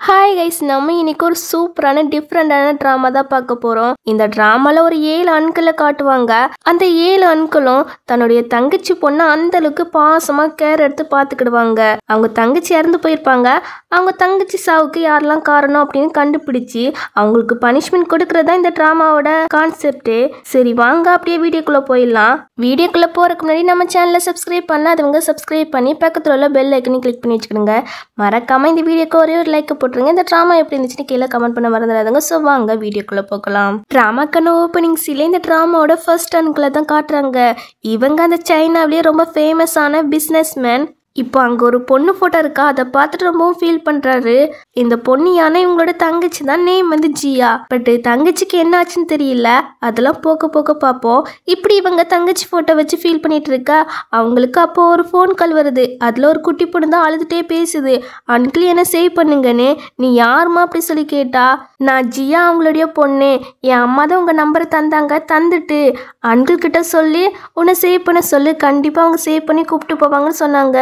Hi guys, நம்ம இன்னைக்கு ஒரு சூப்பரான டிஃப்ரெண்டான ட்ராமா தான் பார்க்க போகிறோம். இந்த ட்ராமாவில் ஒரு 7 ஆண்களை காட்டுவாங்க. அந்த 7 ஆண்களும் தன்னுடைய தங்கச்சி பொண்ணை அந்த அளவுக்கு பாசமாக கேர் எடுத்து பார்த்துக்கிடுவாங்க. அவங்க தங்கச்சி இறந்து போயிருப்பாங்க. அவங்க தங்கச்சி சாவுக்கு யாரெல்லாம் காரணம் அப்படின்னு கண்டுபிடிச்சி அவங்களுக்கு பனிஷ்மெண்ட் கொடுக்கறது தான் இந்த ட்ராமாவோட கான்செப்டே. சரி வாங்க அப்படியே வீடியோக்குள்ளே போயிடலாம். வீடியோக்குள்ளே போகிறதுக்கு முன்னாடி நம்ம சேனலை சப்ஸ்கிரைப் பண்ணாதவங்க சப்ஸ்கிரைப் பண்ணி பக்கத்தில் உள்ள பெல் ஐக்கனை கிளிக் பண்ணி வச்சுக்கிடுங்க. மறக்காமல் இந்த வீடியோக்கு ஒரே ஒரு லைக் போட்டுருங்க. இந்த ட்ராமா எப்படி இருந்துச்சுன்னு கீழே கமெண்ட் பண்ண மறந்துடாதுங்க. ஸோ வாங்க வீடியோக்குள்ளே போகலாம். ட்ராமாக்கான ஓப்பனிங் சீன்ல இந்த ட்ராமாவோட ஃபர்ஸ்ட் ஆண்களை தான் காட்டுறாங்க. இவங்க அந்த சைனாவிலேயே ரொம்ப ஃபேமஸான பிஸ்னஸ்மேன். இப்போ அங்கே ஒரு பொண்ணு ஃபோட்டோ இருக்கா, அதை பார்த்துட்டு ரொம்பவும் ஃபீல் பண்ணுறாரு. இந்த பொண்ணு யானை இவங்களோட தங்கச்சி தான். நேம் வந்து ஜியா. பட் தங்கச்சிக்கு என்ன ஆச்சுன்னு தெரியல. அதெல்லாம் போக்க போக்க பார்ப்போம். இப்படி இவங்க தங்கச்சி ஃபோட்டோ வச்சு ஃபீல் பண்ணிட்டு இருக்கா. அவங்களுக்கு அப்போ ஒரு ஃபோன் கால் வருது. அதில் ஒரு குட்டி பொண்ணு தான் அழுதுகிட்டே பேசுது. அன்கிள் என்ன சேவ் பண்ணுங்கன்னு. நீ யாருமா அப்படி சொல்லி கேட்டா, நான் ஜியா அவங்களுடைய பொண்ணு. என் அம்மா தான் உங்கள் நம்பரை தந்தாங்க. தந்துட்டு அன்கிள் கிட்ட சொல்லி உன்னை சேவ் பண்ண சொல்லு. கண்டிப்பாக அவங்க சேவ் பண்ணி கூப்பிட்டு போவாங்கன்னு சொன்னாங்க.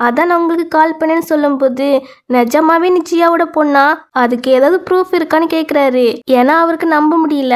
அதான் நான் உங்களுக்கு கால் பண்ணேன்னு சொல்லும்போது, நிஜமாவே நீ ஜியாவோட பொண்ணா, அதுக்கு ஏதாவது ப்ரூஃப் இருக்கான்னு கேட்குறாரு. ஏன்னா அவருக்கு நம்ப முடியல.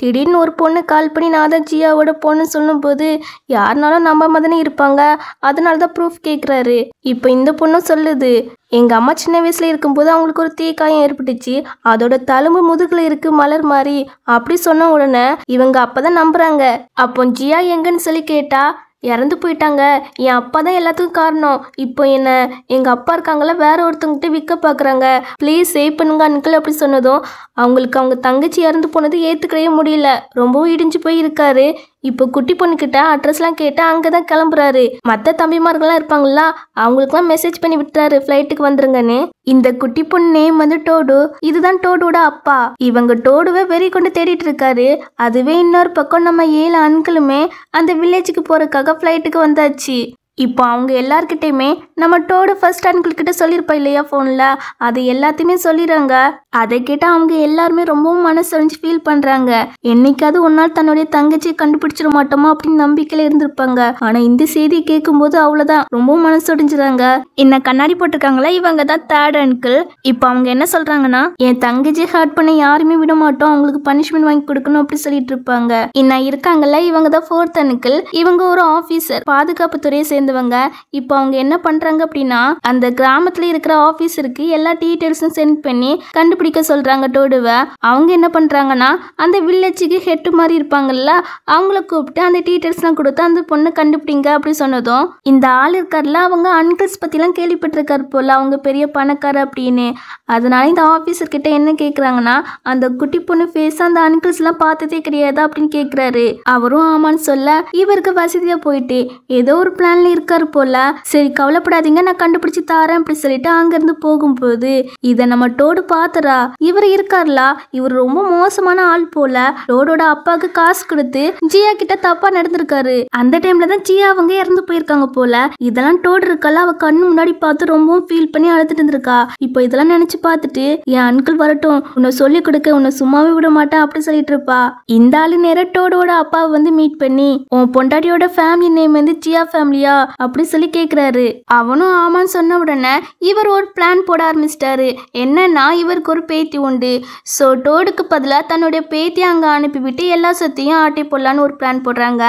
திடீர்னு ஒரு பொண்ணு கால் பண்ணி நான் தான் ஜியாவோட பொண்ணுன்னு சொல்லும்போது யாருனாலும் நம்பாம தானே இருப்பாங்க. அதனால தான் ப்ரூஃப் கேட்குறாரு. இப்போ இந்த பொண்ணும் சொல்லுது, எங்கள் அம்மா சின்ன வயசில் இருக்கும்போது அவங்களுக்கு ஒரு தீக்காயம் ஏற்பட்டுச்சு. அதோட தழும்பு முதுகில் இருக்கு மலர் மாதிரி. அப்படி சொன்ன உடனே இவங்க அப்போ தான் நம்புகிறாங்க. அப்போ ஜியா எங்கன்னு சொல்லி கேட்டா, இறந்து போயிட்டாங்க. என் அப்பா தான் எல்லாத்துக்கும் காரணம். இப்போ என்ன எங்கள் அப்பா இருக்காங்களா வேற ஒருத்தவங்கிட்ட விற்க பார்க்குறாங்க. ப்ளீஸ் சேவ் பண்ணுங்க அன்கிள் அப்படி சொன்னதும் அவங்களுக்கு அவங்க தங்கச்சி இறந்து போனது ஏற்றுக்கவே முடியல. ரொம்பவும் இடிஞ்சு போய் இருக்காரு. இப்போ குட்டி பொண்ணுக்கிட்ட அட்ரஸ்லாம் கேட்டு அங்கே தான் கிளம்புறாரு. மற்ற தம்பிமார்கள்லாம் இருப்பாங்களா, அவங்களுக்குலாம் மெசேஜ் பண்ணி விட்டுறாரு ஃப்ளைட்டுக்கு வந்துருங்கன்னு. இந்த குட்டி பொண்ணு நேம் வந்து டோடு. இதுதான் டோடோட அப்பா. இவங்க டோடுவை வெறி கொண்டு தேடிட்டு இருக்காரு. அதுவே இன்னொரு பக்கம் நம்ம 7 ஆண்களுமே அந்த வில்லேஜுக்கு போறதுக்காக ஃப்ளைட்டுக்கு வந்தாச்சு. இப்போ அவங்க எல்லார்கிட்டையுமே நம்ம டோடு ஃபர்ஸ்ட் அன்கிள் கிட்ட சொல்லியிருப்பா இல்லையா ஃபோனில், அது எல்லாத்தையுமே சொல்லிடுறாங்க. அதை கேட்டால் அவங்க எல்லாருமே ரொம்பவும் மனசறிஞ்சு ஃபீல் பண்ணுறாங்க. என்னைக்காவது ஒரு நாள் தன்னுடைய தங்கச்சியை கண்டுபிடிச்சிட மாட்டோமா அப்படின்னு நம்பிக்கையில் இருந்திருப்பாங்க. ஆனால் இந்த செய்தி கேட்கும்போது அவ்வளோதான் ரொம்பவும் மனசொடிஞ்சுறாங்க. என்ன கண்ணாடி போட்டிருக்காங்களா, இவங்க தான் தேர்ட் அன்கிள். இப்போ அவங்க என்ன சொல்கிறாங்கன்னா, என் தங்கச்சியை ஹர்ட் பண்ண யாருமே விட மாட்டோம், அவங்களுக்கு பனிஷ்மெண்ட் வாங்கி கொடுக்கணும் அப்படி சொல்லிட்டு இருப்பாங்க. இன்னும் இருக்காங்கல்ல, இவங்க தான் ஃபோர்த் அன்கிள். இவங்க ஒரு ஆஃபீஸர், பாதுகாப்பு துறையை சேர்ந்தவங்க. இப்போ அவங்க என்ன பண்றாங்க அப்படின்னா, அந்த கிராமத்துல இருக்கிற ஆபீஸருக்கு எல்லா டீடைல்ஸும் சென்ட் பண்ணி கண்டுபிடிக்க சொல்றாங்க டோடுவை. அவங்க என்ன பண்றாங்கன்னா, அந்த வில்லேஜுக்கு ஹெட் மாதிரி இருப்பாங்கல்ல, அவங்கள கூப்பிட்டு அந்த டீடைல்ஸ்லாம் கொடுத்து அந்த பொண்ணை கண்டுபிடிங்க அப்படி சொன்னதும் இந்த ஆள் இருக்கார்ல, அவங்க அன்கிள்ஸ் பத்திலாம் கேள்விப்பட்டிருக்காரு போல, அவங்க பெரிய பணக்கார அப்படின்னு. அதனால இந்த ஆபீஸர் கிட்ட என்ன கேட்குறாங்கன்னா, அந்த குட்டி பொண்ணு ஃபேஸ் அந்த அன்கிள்ஸ்லாம் பார்த்ததே கிடையாது அப்படின்னு கேட்குறாரு. அவரும் ஆமான்னு சொல்ல இவருக்கு வசதியா போயிட்டு ஏதோ ஒரு பிளான்ல இருக்காரு போல. சரி கவலைப்படாதீங்க, நான் கண்டுபிடிச்சு தாரேன் அப்படி சொல்லிட்டு அங்கிருந்து போகும்போது இதை நம்ம டோடு பாத்துறா. இவர் இருக்கார்ல, இவர் ரொம்ப மோசமான ஆள் போல. டோடோட அப்பாவுக்கு காசு கொடுத்து ஜியா கிட்ட தப்பா நடந்திருக்காரு. அந்த டைம்ல தான் ஜியா அவங்க இறந்து போயிருக்காங்க போல. இதெல்லாம் டோடு இருக்கல, அவ கண்ணு முன்னாடி பார்த்து ரொம்பவும் ஃபீல் பண்ணி அழுதுட்டு இருந்திருக்கா. இப்போ இதெல்லாம் நினைச்சு பார்த்துட்டு, என் அன்கிள் வரட்டும், உன்னை சொல்லி கொடுக்க, உன்னை சும்மாவே விட மாட்டேன் அப்படி சொல்லிட்டு இருப்பா. இந்த ஆளு நேரம் டோடோட அப்பாவை வந்து மீட் பண்ணி, உன் பொண்டாட்டியோட ஃபேமிலி நேம் வந்து ஜியா ஃபேமிலியா அப்படி சொல்லி கேட்குறாரு. அவனும் ஆமான்னு சொன்ன உடனே இவர் ஒரு பிளான் போட ஆரம்பிச்சிட்டாரு. என்னன்னா, இவருக்கு ஒரு பேத்தி உண்டு. ஸோ டோடுக்கு பதிலாக தன்னுடைய பேத்தி அங்கே அனுப்பிவிட்டு எல்லா சொத்தையும் ஆட்டி போடலான்னு ஒரு பிளான் போடுறாங்க.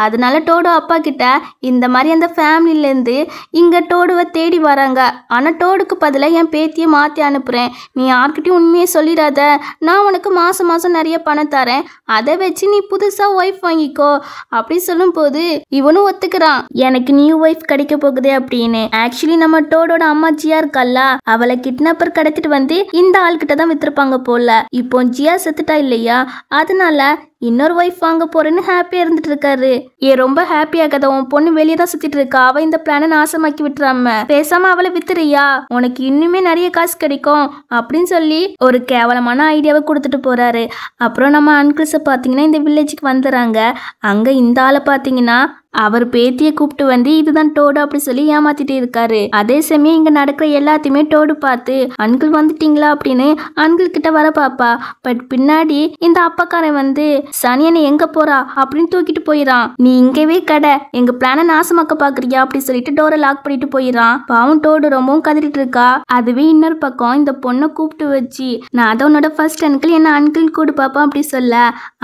அதனால டோடு அப்பா கிட்ட இந்த மாதிரி அந்த ஃபேமிலியிலேருந்து இங்கே டோடுவை தேடி வராங்க. ஆனால் டோடுக்கு பதிலாக என் பேத்தியை மாற்றி அனுப்புகிறேன், நீ யார்கிட்டையும் உண்மையை சொல்லிடாத, நான் உனக்கு மாதம் மாதம் நிறைய பணம் தரேன், அதை வச்சு நீ புதுசாக ஒய்ஃப் வாங்கிக்கோ அப்படி சொல்லும்போது இவனும் ஒத்துக்கிறான், எனக்கு நியூ ஒய்ஃப் கிடைக்க போகுது அப்படின்னு. ஆக்சுவலி நம்ம டோடோட அம்மா ஜியா இருக்கல்ல, அவளை கிட்னாப்பர் கடத்திட்டு வந்து இந்த ஆள்கிட்ட தான் வித்துருப்பாங்க போல. இப்போ ஜியா செத்துட்டா இல்லையா, அதனால இன்னொரு ஒய்ஃப் வாங்க போறேன்னு ஹாப்பியா இருந்துட்டு இருக்காரு. ரொம்ப ஹாப்பியா கதை, உன் பொண்ணு வெளியே தான் சுத்திட்டு இருக்கா, அவ இந்த பிளானை நாசமாக்கி விட்டுறாம பேசாம அவளை வித்துறியா, உனக்கு இன்னுமே நிறைய காசு கிடைக்கும் அப்படின்னு சொல்லி ஒரு கேவலமான ஐடியாவை கொடுத்துட்டு போறாரு. அப்புறம் நம்ம அன்கிள்ஸை பார்த்தீங்கன்னா இந்த வில்லேஜுக்கு வந்துடுறாங்க. அங்க இந்த ஆளை பார்த்தீங்கன்னா அவர் பேத்தியை கூப்பிட்டு வந்து இதுதான் டோடு அப்படி சொல்லி ஏமாத்திட்டு இருக்காரு. அதே சமயம் இங்க நடக்கிற எல்லாத்தையுமே டோடு பார்த்து அங்கிள் வந்துட்டீங்களா அப்படின்னு அங்கிள் கிட்ட வர பாப்பா. பட் பின்னாடி இந்த அப்பாக்காரன் வந்து சனியனை எங்க போறா அப்படின்னு தூக்கிட்டு போயிடான். நீ இங்கவே கடை, எங்க பிளான நாசமாக்க பாக்குறியா அப்படி சொல்லிட்டு டோரை லாக் பண்ணிட்டு போயிடான். பாவம் டோடு ரொம்பவும் கதறிட்டு இருக்கா. அதுவே இன்னொரு பக்கம் இந்த பொண்ணை கூப்பிட்டு வச்சு நான் அதை உன்னோட ஃபர்ஸ்ட் அங்கிள் என்ன அங்கிள் கூடு பாப்பா அப்படி சொல்ல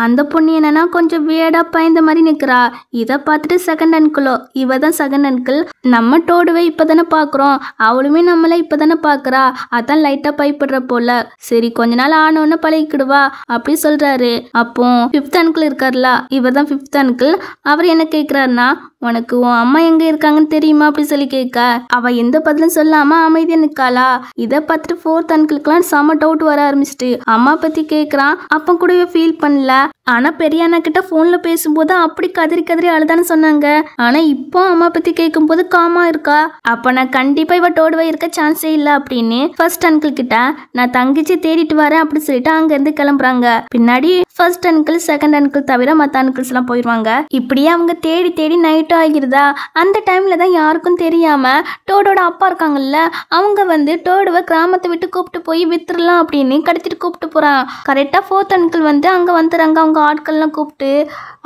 அந்த பொண்ணு என்னன்னா கொஞ்சம் வேடா பயந்த மாதிரி நிக்கிறா. இதை பார்த்துட்டு செகண்ட் அங்கிளோ இவ தான் செகண்ட் அங்கிள், நம்ம டோடுவை இப்பதானே பாக்குறோம், அவளுமே நம்மள இப்பதானே பாக்குறா, அதான் லைட்டா பயப்படுற போல, சரி கொஞ்ச நாள் ஆனோன்னு பழகிக்கிடுவா அப்படி சொல்றாரு. அப்போ ஃபிஃப்த் அங்கிள் இருக்கார்ல, இவர் தான் ஃபிஃப்த் அங்கிள். அவர் என்ன கேட்கிறாருன்னா உனக்கு உன் அம்மா எங்க இருக்காங்கன்னு தெரியுமா அப்படி சொல்லி கேட்க அவ எந்த பதிலும் சொல்லாம அமைதியா நிக்காளா. இதை பார்த்துட்டு ஃபோர்த் அங்கிளுக்குலாம் செம டவுட் வர ஆரம்பிச்சிட்டு அம்மா பத்தி கேட்கறான். அப்ப கூடவே ஃபீல் பண்ணல. ஆனா பெரிய அண்ணா கிட்ட போன்ல பேசும்போது அப்படி கதறி கதறி அழுதான்னு சொன்னாங்க. ஆனா இப்போ அம்மா பத்தி கேட்கும் போது காமா இருக்கா. அப்ப நான் கண்டிப்பா இவ டோடுவா இருக்க சான்ஸே இல்ல அப்படின்னு ஃபர்ஸ்ட் அங்கிள் கிட்ட நான் தங்கச்சி தேடிட்டு வரேன் அப்படி சொல்லிட்டு அங்க இருந்து கிளம்புறாங்க. பின்னாடி ஃபர்ஸ்ட் அங்கிள் செகண்ட் அங்கிள் தவிர மத்த அங்கிள்ஸ் எல்லாம் போயிருவாங்க. இப்படியே அவங்க தேடி தேடி நைட்டும் ஆகிருதா. அந்த டைம்ல தான் யாருக்கும் தெரியாம டோடோட அப்பா இருக்காங்கல்ல, அவங்க வந்து டோடுவை கிராமத்தை விட்டு கூப்பிட்டு போய் வித்துடலாம் அப்படின்னு கடத்திட்டு கூப்பிட்டு போறான். கரெக்டா ஃபோர்த் அங்கிள் வந்து அங்க வந்துடுறாங்க. அவங்க ஆட்கள்லாம் கூப்பிட்டு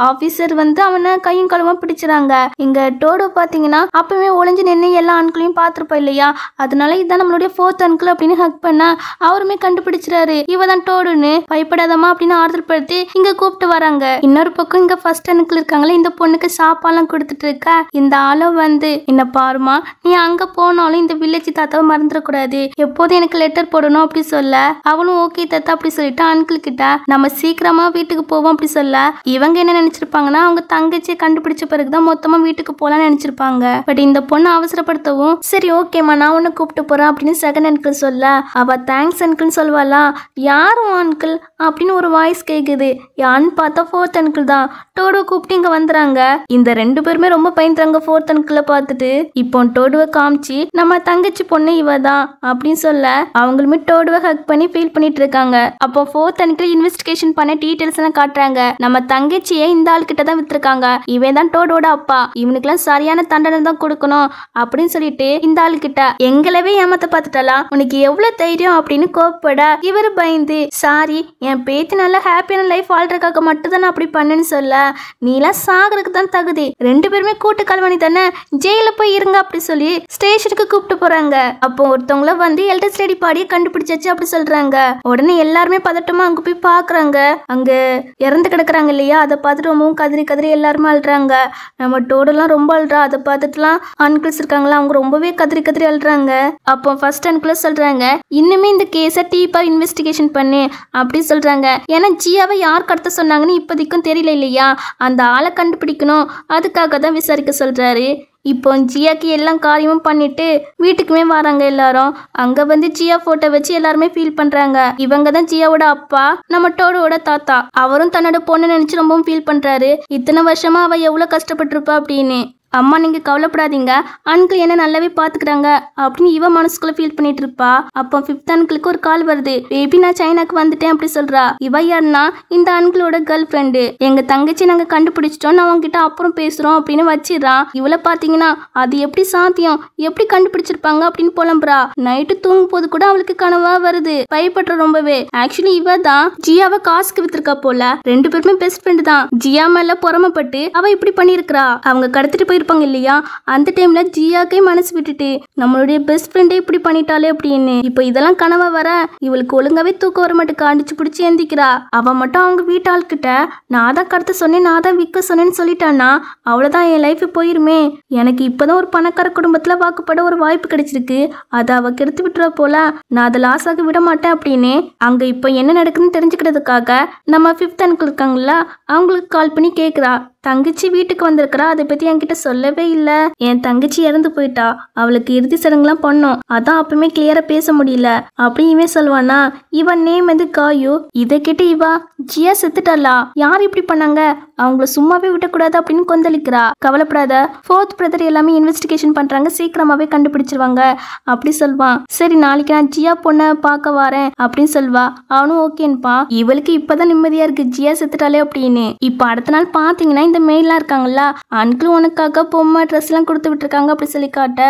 ஆபீசர் வந்து அவனை கையும் களமா பிடிச்சிறாங்க. இங்க டோடோ பாத்தீங்கன்னா அப்பவே ஒளிஞ்சு நின்று எல்லா ஆண்களையும் பார்த்துருப்பா இல்லையா, அதனால இதான் நம்மளுடைய ஃபோர்த் அங்கிள் அப்படின்னு ஹக் பண்ண அவருமே கண்டுபிடிச்சிறாரு இவதான் டோடுன்னு. பயப்படாதமா அப்படின்னு ஆறுதல் படுத்தி இங்க கூப்பிட்டு வராங்க. இன்னொரு பக்கம் இங்க ஃபர்ஸ்ட் அங்கிள் இருக்காங்களே, இந்த பொண்ணுக்கு சாப்பாடுலாம் கொடுத்துட்டு இருக்க. இந்த ஆளும் வந்து என்ன பாருமா, நீ அங்க போனாலும் இந்த வில்லேஜ் தாத்தாவை மறந்துடக்கூடாது, எப்போதும் எனக்கு லெட்டர் போடணும் அப்படி சொல்ல அவளும் ஓகே தாத்தா அப்படி சொல்லிட்டு அங்கிள் கிட்ட நம்ம சீக்கிரமா வீட்டுக்கு போவோம் அப்படி சொல்ல இவங்க என்ன நினைச்சிருப்பாங்கன்னா அவங்க தங்கச்சியை கண்டுபிடிச்ச பிறகுதான் மொத்தமா வீட்டுக்கு போலான்னு நினைச்சிருப்பாங்க. பட் இந்த பொண்ணு அவசரப்படுத்தவும் சரி ஓகேமா நான் உன்னை கூப்பிட்டு போறேன் அப்படின்னு செகண்ட் அங்கிள் சொல்ல அவ தேங்க்ஸ் அங்கிள் சொல்வாளா. யாரும் அங்கிள் அப்படின்னு ஒரு வாய்ஸ் கேக்குது. யான்னு பார்த்தா ஃபோர்த் அங்கிள் தான். டோடோ கூப்பிட்டு இங்க வந்துறாங்க. இந்த ரெண்டு பேருமே ரொம்ப பயந்துறாங்க ஃபோர்த் அங்கிளை பார்த்துட்டு. இப்போ டோடுவை காமிச்சு நம்ம தங்கச்சி பொண்ணு இவ தான் அப்படின்னு சொல்ல அவங்களுமே டோடுவை ஹக் பண்ணி ஃபீல் பண்ணிட்டு இருக்காங்க. அப்போ ஃபோர்த் அங்கிள் இன்வெஸ்டிகேஷன் பண்ண டீடைல்ஸ் எல்லாம் காட்டுறாங்க. நம்ம தங்கச்சியை இந்த ஆள் கிட்ட தான் வித்துருக்காங்க, இவன் தான் டோடோட அப்பா, இவனுக்குலாம் சரியான தண்டனை தான் கொடுக்கணும் அப்படின்னு சொல்லிட்டு இந்த ஆள் கிட்ட எங்களவே ஏமாத்த பார்த்துட்டலாம், உனக்கு எவ்வளவு தைரியம் அப்படின்னு கோப்பட இவரு பயந்து சாரி என் பேத்தி நல்லா ஹாப்பியான லைஃப் வாழ்றதுக்காக மட்டும் தானே அப்படி பண்ணுன்னு சொல்ல நீலாம் சாகருக்கு தான் தகுதி, ரெண்டு பேருமே கூட்டு கல்வனி தானே, ஜெயில போய் இருங்க அப்படி சொல்லி ஸ்டேஷனுக்கு கூப்பிட்டு போறாங்க. அப்போ ஒருத்தவங்கள வந்து எல்டர்ஸ் லேடி பாடியை கண்டுபிடிச்சாச்சு அப்படி சொல்றாங்க. உடனே எல்லாருமே பதட்டமா அங்க போய் பாக்குறாங்க. அங்க இறந்து கிடக்குறாங்க இல்லையா, அதை பார்த்துட்டு ரொம்பவும் கதறி கதறி எல்லாருமே அழுறாங்க. நம்ம டோடெல்லாம் ரொம்ப அழுறா. அதை பார்த்துட்டுலாம் அன்கிள்ஸ் இருக்காங்களா, அவங்க ரொம்பவே கதறி கதறி அழுறாங்க. அப்போ ஃபர்ஸ்ட் அன்கிள் சொல்றாங்க இன்னுமே இந்த கேஸை டீப்பா இன்வெஸ்டிகேஷன் பண்ணு அப்படி சொல்றாங்க. ஏன்னா ஜியாவை யார் கடத்த சொன்னாங்கன்னு இப்போதைக்கும் தெரியல இல்லையா, அந்த ஆளை கண்டுபிடிக்கணும், அதுக்காக தான் விசாரிக்க சொல்றாரு. இப்போ ஜியாக்கு எல்லாம் காரியமும் பண்ணிட்டு வீட்டுக்குமே வராங்க எல்லாரும். அங்க வந்து ஜியா போட்டோ வச்சு எல்லாருமே ஃபீல் பண்றாங்க. இவங்க தான் ஜியாவோட அப்பா, நம்ம டோடோட தாத்தா. அவரும் தன்னோட பொண்ணு நினைச்சு ரொம்பவும் ஃபீல் பண்றாரு. இத்தனை வருஷமா அவ எவ்வளவு கஷ்டப்பட்டிருப்பா அப்படின்னு. அம்மா நீங்க கவலைப்படாதீங்க, அங்கிள் என்ன நல்லாவே பாத்துக்கிறாங்க அப்படின்னு இவ மனசுக்குள்ள ஃபீல் பண்ணிட்டு இருப்பா. அப்போ ஃபிஃப்த் அங்கிளுக்கு ஒரு கால் வருது. பேபி நான் சைனாக்கு வந்துட்டேன் அப்படி சொல்றா. இவ யாருன்னா இந்த அங்கிளோட கேர்ள் ஃப்ரெண்டு. எங்க தங்கச்சி நாங்க கண்டுபிடிச்சிட்டோம், நான் அவங்க கிட்ட அப்புறம் பேசுறோம் அப்படின்னு வச்சிடறான். இவளை பாத்தீங்கன்னா அது எப்படி சாத்தியம், எப்படி கண்டுபிடிச்சிருப்பாங்க அப்படின்னு புலம்புறா. நைட்டு தூங்கும் போது கூட அவளுக்கு கனவா வருது, பயப்படுற ரொம்பவே. ஆக்சுவலி இவ தான் ஜியாவை காசுக்கு வித்திருக்கா போல. ரெண்டு பேருமே பெஸ்ட் ஃப்ரெண்டு தான். ஜியா மேல பொறாமப்பட்டு அவ இப்படி பண்ணிருக்கா. அவங்க கடத்திட்டு போய் இருப்பாங்க இல்லையா, அந்த டைம்ல ஜியாக்கே மனசு விட்டுட்டு நம்மளுடைய பெஸ்ட் ஃப்ரெண்டே இப்படி பண்ணிட்டாலே அப்படின்னு. இப்போ இதெல்லாம் கனவா வர இவளுக்கு ஒழுங்காவே தூக்கம் வர மாட்டுக்கு, அடிச்சு பிடிச்சி எந்திக்கிறா. அவ மட்டும் அவங்க வீட்டாள் கிட்ட நான் தான் கடத்த சொன்னேன், நான் தான் விற்க சொன்னேன்னு சொல்லிட்டான்னா அவ்வளவுதான், என் லைஃப் போயிருமே. எனக்கு இப்பதான் ஒரு பணக்கார குடும்பத்துல வாக்குப்பட ஒரு வாய்ப்பு கிடைச்சிருக்கு, அதை அவ கெடுத்து விட்டுற போல, நான் அதை லாஸ் ஆக விட மாட்டேன் அப்படின்னு. அங்க இப்போ என்ன நடக்குதுன்னு தெரிஞ்சுக்கிறதுக்காக நம்ம ஃபிஃப்த் அங்கிள் இருக்காங்களா, அவங்களுக்கு கால் பண்ணி கேட்குறா. தங்கச்சி வீட்டுக்கு வந்திருக்கிறா, அதை பத்தி என்கிட்ட சொல்லவே இல்ல. என் தங்கச்சி இறந்து போயிட்டா, அவளுக்கு இறுதி சடங்குலாம் பண்ணோம், அதான் அப்பவுமே கிளியரா பேச முடியல அப்படி இவன் சொல்வானா. இவன் நேம் வந்து காயு. இதை கேட்டு இவா ஜியா செத்துட்டாளா, யார் இப்படி பண்ணாங்க, அவங்கள சும்மாவே விட்டக்கூடாது அப்படின்னு கொந்தளிக்கிறா. கவலைப்படாத, 4th பிரதர் எல்லாமே இன்வெஸ்டிகேஷன் பண்றாங்க, சீக்கிரமாவே கண்டுபிடிச்சிருவாங்க அப்படி சொல்வான். சரி நாளைக்கு நான் ஜியா பொண்ணை பார்க்க வரேன் அப்படின்னு சொல்வா. அவனும் ஓகேன்பா. இவளுக்கு இப்பதான் நிம்மதியா இருக்கு ஜியா செத்துட்டாலே அப்படின்னு. இப்ப அடுத்த நாள் பாத்தீங்கன்னா இந்த மெயிலாம் இருக்காங்கல்ல, அன்கிள் உனக்காக பொம்மை ட்ரெஸ் எல்லாம் கொடுத்து விட்டுருக்காங்க அப்படி சொல்லி காட்ட.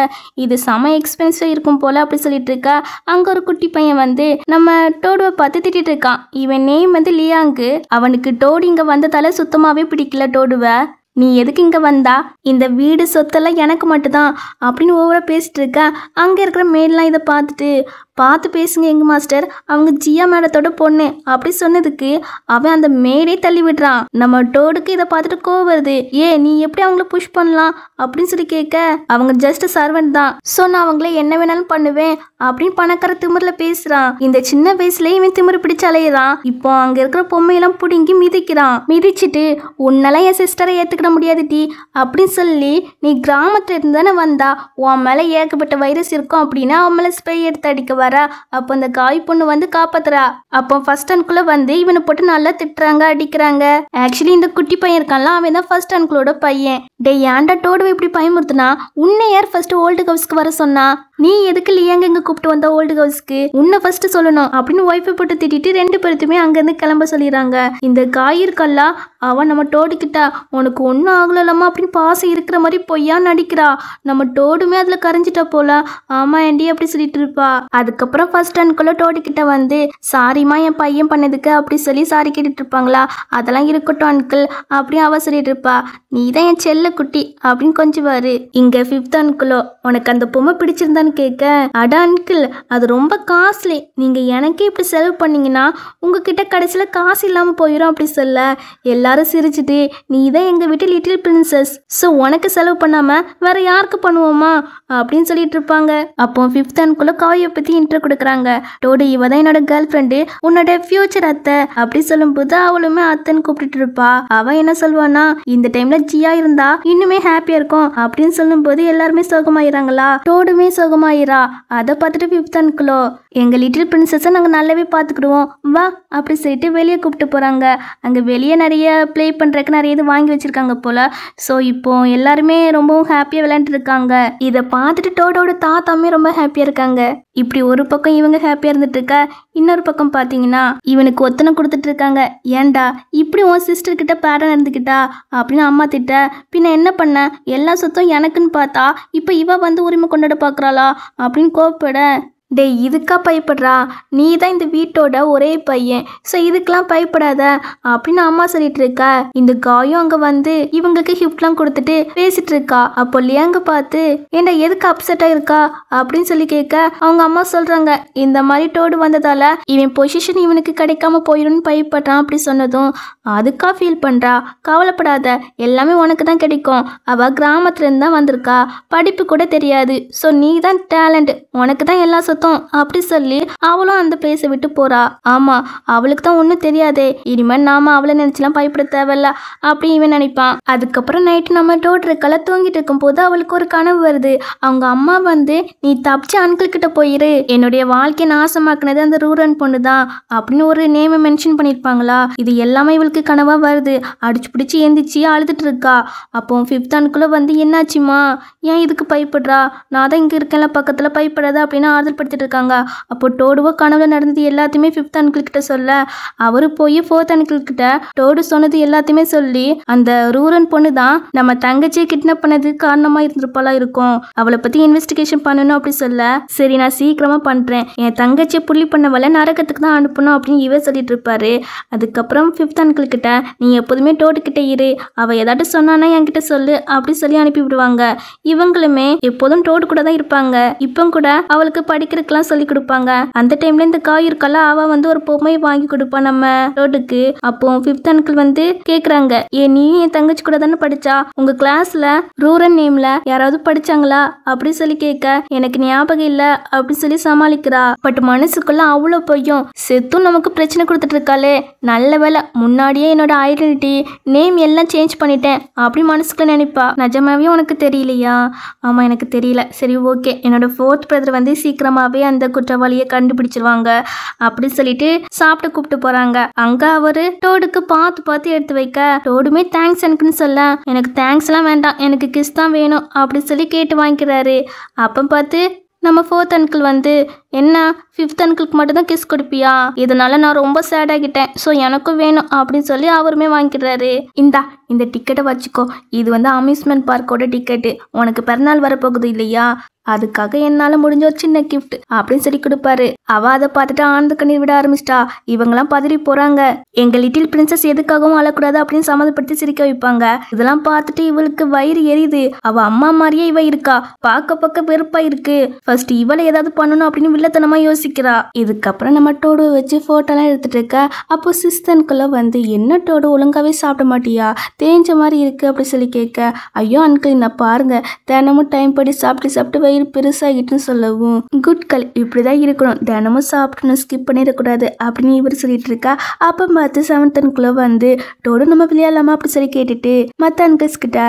இது செம எக்ஸ்பென்சிவா இருக்கும் போல அப்படி சொல்லிட்டு இருக்கா. அங்க ஒரு குட்டி பையன் வந்து நம்ம டோடுவை பார்த்து திட்டிட்டு இருக்கான். இவன் நேம் வந்து லியாங்கு. அவனுக்கு டோடு இங்க வந்ததால சுத்தமாவே பிடிக்கல டோடுவை. நீ எதுக்கு இங்க வந்தா, இந்த வீடு சொத்தெல்லாம் எனக்கு மட்டும்தான் அப்படின்னு ஓவரா பேசிட்டு இருக்க. அங்க இருக்கிற மேடெல்லாம் இதை பார்த்து பேசுங்க எங்க மாஸ்டர், அவங்க ஜியா மேடத்தோட பொண்ணு அப்படி சொன்னதுக்கு அவன் அந்த மேடே தள்ளி விடுறான். நம்ம டோடுக்கு இதை பார்த்துட்டு கோவம் வருது. நீ எப்படி அவங்கள புஷ் பண்ணலாம் அப்படின்னு சொல்லி கேட்க, அவங்க ஜஸ்ட் சர்வெண்ட் தான், ஸோ நான் அவங்கள என்ன வேணாலும் பண்ணுவேன் அப்படின்னு பணக்கார திமிரில் பேசுறான். இந்த சின்ன வயசுல இவன் திமிரு பிடிச்சு அலையிறான். இப்போ அங்க இருக்கிற பொம்மையெல்லாம் பிடுங்கி மிதிச்சிட்டு உன்னால என் சிஸ்டரை ஏத்துக்கிட முடியாது டி அப்படின்னு சொல்லி, நீ கிராமத்துல இருந்து தானே வந்தா, உன் மேல ஏகப்பட்ட வைரஸ் இருக்கும் அப்படின்னு அவன் மேல ஸ்ப்ரே எடுத்து அடிக்க வர. அப்போ அந்த காய் பொண்ணு வந்து காப்பாத்துறா. அப்போ ஃபர்ஸ்ட் அன்குள்ள வந்து இவனை போட்டு நல்லா திட்டுறாங்க, அடிக்கிறாங்க. ஆக்சுவலி இந்த குட்டி பையன் இருக்கான்ல, அவன் தான் ஃபர்ஸ்ட் அன்குளோட பையன். டே ஏன்டா டோடுவை இப்படி பயமுறுத்துனா, உன்னை யார் ஃபர்ஸ்ட் ஓல்டு ஹவுஸ்க்கு வர சொன்னா, நீ எதுக்கு லியாங்க இங்க கூப்பிட்டு வந்த ஓல்டு ஹவுஸ்க்கு, உன்னை ஃபர்ஸ்ட் சொல்லணும் அப்படின்னு ஒய்ஃபை போட்டு திட்டிட்டு 2 பேருத்துமே அங்கிருந்து கிளம்ப சொல்லிடுறாங்க. இந்த காய் இருக்கல்ல, அவன் நம்ம டோடுக்கிட்டா உனக்கு ஒன்றும் ஆகலமா அப்படின்னு பாசம் இருக்கிற மாதிரி பொய்யா நடிக்கிறா. நம்ம டோடுமே அதுல கரைஞ்சிட்டா போல. ஆமா ஆண்டி அப்படி சொல்லிட்டு இருப்பா. அதுக்கப்புறம் ஃபர்ஸ்ட் அன்குள்ள டோடு கிட்ட வந்து சாரிமா என் பையன் பண்ணதுக்கு அப்படி சொல்லி சாரி கேட்டுட்டு இருப்பாங்களா. அதெல்லாம் இருக்கட்டும் அன்கிள் அப்படின்னு அவ சொல்லிட்டு இருப்பா. நீ தான் என் செல்ல குட்டி அப்படின்னு கொஞ்சுவாரு. இங்க 5th அன்குலோ, உனக்கு அந்த பொம்மை பிடிச்சிருந்தான்னு கேட்க, அட அன்கிள் அது ரொம்ப காஸ்ட்லி, நீங்க எனக்கே இப்படி செலவு பண்ணீங்கன்னா உங்ககிட்ட கடைசியில காசு இல்லாம போயிடும் அப்படி சொல்ல, எல்லாரும் சிரிச்சுட்டு நீ தான் எங்க வீட்டு லிட்டில் பிரின்சஸ், ஸோ உனக்கு செலவு பண்ணாம வேற யாருக்கு பண்ணுவோமா அப்படின்னு சொல்லிட்டு இருப்பாங்க. அப்போ 5th அன்குள்ள காயை பத்தி இன்ட்ரோ கொடுக்குறாங்க. டோடு இவ தான் என்னோட கேர்ள் ஃப்ரெண்டு, உன்னோட ஃபியூச்சர் அத்தை அப்படி சொல்லும்போது அவளுமே அத்தைன்னு கூப்பிட்டு இருப்பா. அவ என்ன சொல்வானா, இந்த டைம்ல ஜியா இருந்தா இன்னுமே ஹாப்பியா இருக்கும் அப்படின்னு சொல்லும் போது எல்லாருமே சோகமாயிராங்களா. டோடுமே சோகமாயிரா. அதை பார்த்துட்டு 5th அன்குலோ, எங்க லிட்டில் பிரின்சஸை நாங்க நல்லாவே பார்த்துக்கிடுவோம் வா அப்படி சொல்லிட்டு வெளியே கூப்பிட்டு போறாங்க. அங்க வெளியே நிறைய ப்ளே பண்றதுக்கு நிறைய இது வாங்கி வச்சிருக்காங்க போல. ஸோ இப்போ எல்லாருமே ரொம்பவும் ஹாப்பியா விளையாண்டு இருக்காங்க. இதை பார்த்துட்டு டோடோட தாத்தாமே ரொம்ப ஹாப்பியா இருக்காங்க. இப்படி ஒரு பக்கம் இவங்க ஹாப்பியா இருந்துட்டு இருக்க, இன்னொரு பக்கம் பாத்தீங்கன்னா இவனுக்கு ஒத்தனை கொடுத்துட்டு இருக்காங்க. ஏன்டா இப்படி உன் சிஸ்டர் கிட்ட பேரன் இருந்துக்கிட்டா அப்படின்னு அம்மா திட்ட, பின்ன என்ன பண்ண, எல்லா சொத்தும் எனக்குன்னு பார்த்தா இப்ப இவ வந்து உரிமை கொண்டாட பாக்குறாளா அப்படின்னு கோப்பட. டே இதுக்கா பயப்படுறா, நீ தான் இந்த வீட்டோட ஒரே பையன், ஸோ இதுக்கெல்லாம் பயப்படாத அப்படின்னு அம்மா சொல்லிட்டு இருக்கா. இந்த காயும் அங்க வந்து இவங்களுக்கு கிஃப்ட்லாம் கொடுத்துட்டு பேசிட்டு இருக்கா. அப்போ லியாங்க பார்த்து ஏண்டா எதுக்கு அப்செட்டா இருக்கா அப்படின்னு சொல்லி கேட்க, அவங்க அம்மா சொல்றாங்க இந்த மாதிரி டோடு வந்ததால இவன் பொசிஷன் இவனுக்கு கிடைக்காம போயிடும்னு பயப்படுறான் அப்படி சொன்னதும் அதுக்கா ஃபீல் பண்றா. கவலைப்படாத, எல்லாமே உனக்கு தான் கிடைக்கும், அவ கிராமத்துல இருந்து தான் வந்திருக்கா, படிப்பு கூட தெரியாது, ஸோ நீ தான் டேலண்ட், உனக்கு தான் எல்லா அப்படி சொல்லி அவளும் அந்த பிளேஸை விட்டு போறா. ஆமா அவளுக்கு தான் ஒன்னும் தெரியாதே, இனிமேல் நாம அவளை நினைச்சலாம் பயப்பட தேவையில்ல அப்படி இவன் நினைப்பான். அதுக்கப்புறம் நைட்டு நம்ம டோட்டருக்கெல்ல தூங்கிட்டு இருக்கும் போது அவளுக்கு ஒரு கனவு வருது. அவங்க அம்மா வந்து நீ தப்பிச்சு அன்கிள் கிட்ட போயிரு, என்னுடைய வாழ்க்கையை நாசமாக்குனது அந்த ரூரன் பொண்ணு தான் அப்படின்னு ஒரு நேமை மென்ஷன் பண்ணிருப்பாங்களா. இது எல்லாமே இவளுக்கு கனவா வருது. அடிச்சு பிடிச்சி எந்திரிச்சு அழுதுட்டு இருக்கா. அப்போ 5th அன்குள்ள வந்து என்னாச்சுமா, ஏன் இதுக்கு பயப்படுறா, நான் தான் இங்க இருக்கேன்ல பக்கத்துல, பயப்படாத அப்படின்னு ஆறுதல் இருக்காங்க. அப்போ டோடுவோ கனவுல நடந்தது எல்லாத்தையுமே 5th அன்கிள் கிட்ட சொல்ல, அவரு போய் 4th அன்கிள் கிட்ட டோடு சொன்னது எல்லாத்தையுமே சொல்லி, அந்த ரூரன் பொண்ணு தான் நம்ம தங்கச்சியை கிட்னாப் பண்ணது காரணமா இருந்திருப்பாளா இருக்கும், அவளை பத்தி இன்வெஸ்டிகேஷன் பண்ணணும் அப்படி சொல்ல, சரி நான் சீக்கிரமா பண்றேன், என் தங்கச்சியை புள்ளி பண்ணவள நரகத்துக்கு தான் அனுப்பணும் அப்படின்னு இவ சொல்லிட்டு இருப்பாரு. அதுக்கப்புறம் 5th அன்கிள் கிட்ட நீ எப்போதுமே டோடு கிட்ட இரு, அவ ஏதாட்டும் சொன்னானா என்கிட்ட சொல்லு அப்படி சொல்லி அனுப்பி விடுவாங்க. இவங்களுமே எப்போதும் டோடு கூட தான் இருப்பாங்க. இப்போ கூட அவளுக்கு படிக்கிற விளையாடுறதுக்கெல்லாம் சொல்லி கொடுப்பாங்க. அந்த டைம்ல இந்த காய் இருக்கல அவ வந்து ஒரு பொம்மையை வாங்கி கொடுப்பா நம்ம டோடுக்கு. அப்போ 5th அங்கிள் வந்து கேக்குறாங்க, நீ என் தங்கச்சி கூட தானே படிச்சா, உங்க கிளாஸ்ல ரூரல் நேம்ல யாராவது படிச்சாங்களா அப்படி சொல்லி கேட்க, எனக்கு ஞாபகம் இல்ல அப்படி சொல்லி சமாளிக்கிறா. பட் மனசுக்குள்ள அவ்வளவு பொய்யும், செத்தும் நமக்கு பிரச்சனை கொடுத்துட்டு இருக்காளே, நல்ல வேலை முன்னாடியே என்னோட ஐடென்டிட்டி நேம் எல்லாம் சேஞ்ச் பண்ணிட்டேன் அப்படி மனசுக்குள்ள நினைப்பா. நிஜமாவே உனக்கு தெரியலையா? ஆமா எனக்கு தெரியல. சரி ஓகே, என்னோட 4th பிரதர் வந்து சீக்கிரமாவே அந்த குற்றவாளியை கண்டுபிடிச்சிருவாங்க அப்படி சொல்லிட்டு சாப்பிட்டு கூப்பிட்டு போறாங்க. அங்க அவரு டோடுக்கு பார்த்து பார்த்து எடுத்து வைக்க, டோடுமே தேங்க்ஸ் எனக்குன்னு சொல்ல, எனக்கு தேங்க்ஸ் எல்லாம் வேண்டாம், எனக்கு கிஸ் தான் வேணும் அப்படி சொல்லி கேட்டு வாங்கிக்கிறாரு. அப்ப பார்த்து நம்ம 4th அங்கிள் வந்து, என்ன 5th அங்கிளுக்கு மட்டும் தான் கிஸ் கொடுப்பியா, இதனால நான் ரொம்ப சேட் ஆகிட்டேன், ஸோ எனக்கும் வேணும் அப்படின்னு சொல்லி அவருமே வாங்கிக்கிறாரு. இந்த டிக்கெட்டை வச்சுக்கோ, இது வந்து அம்யூஸ்மெண்ட் பார்க்கோட டிக்கெட்டு, உனக்கு பிறநாள் வரப்போகுது இல்லையா, அதுக்காக என்னால முடிஞ்ச ஒரு சின்ன கிஃப்ட் அப்படின்னு சொல்லி கொடுப்பாரு. அவ அதை பார்த்துட்டு ஆனந்த கண்ணீர் விட ஆரம்பிச்சிட்டா. இவங்கெல்லாம் பதறி போறாங்க. எங்க லிட்டில் பிரின்சஸ் எதுக்காகவும் அழக்கூடாது அப்படின்னு சம்மதப்படுத்தி சிரிக்க வைப்பாங்க. இதெல்லாம் பார்த்துட்டு இவளுக்கு வயிறு எரியுது. அவ அம்மா மாதிரியே இவ இருக்கா, பார்க்க வெறுப்பா இருக்கு. ஃபர்ஸ்ட் இவளை ஏதாவது பண்ணணும் அப்படின்னு வில்லத்தனமா யோசிக்கிறா. இதுக்கப்புறம் நம்ம டோடு வச்சு போட்டோலாம் எடுத்துட்டு இருக்க. அப்போ சிஸ்டனுக்குள்ள வந்து, என்ன டோடு ஒழுங்காவே சாப்பிட மாட்டியா, தேஞ்ச மாதிரி இருக்கு அப்படி சொல்லி கேட்க, ஐயோ அங்கிள் என்ன பாருங்க, தினமும் டைம் படி சாப்பிட்டு வயிறு பெருசாகிட்டுன்னு சொல்லவும், குட் கல் இப்படிதான் இருக்கணும், தினமும் சாப்பிட்டு ஸ்கிப் பண்ணிடக்கூடாது அப்படின்னு இவர் சொல்லிட்டு இருக்கா. அப்ப பார்த்து 7th அங்கிள் வந்து, டோடு நம்ம விளையாடலாமா அப்படி சொல்லி கேட்டுட்டு மற்ற அங்கிள்ஸ் கிட்ட,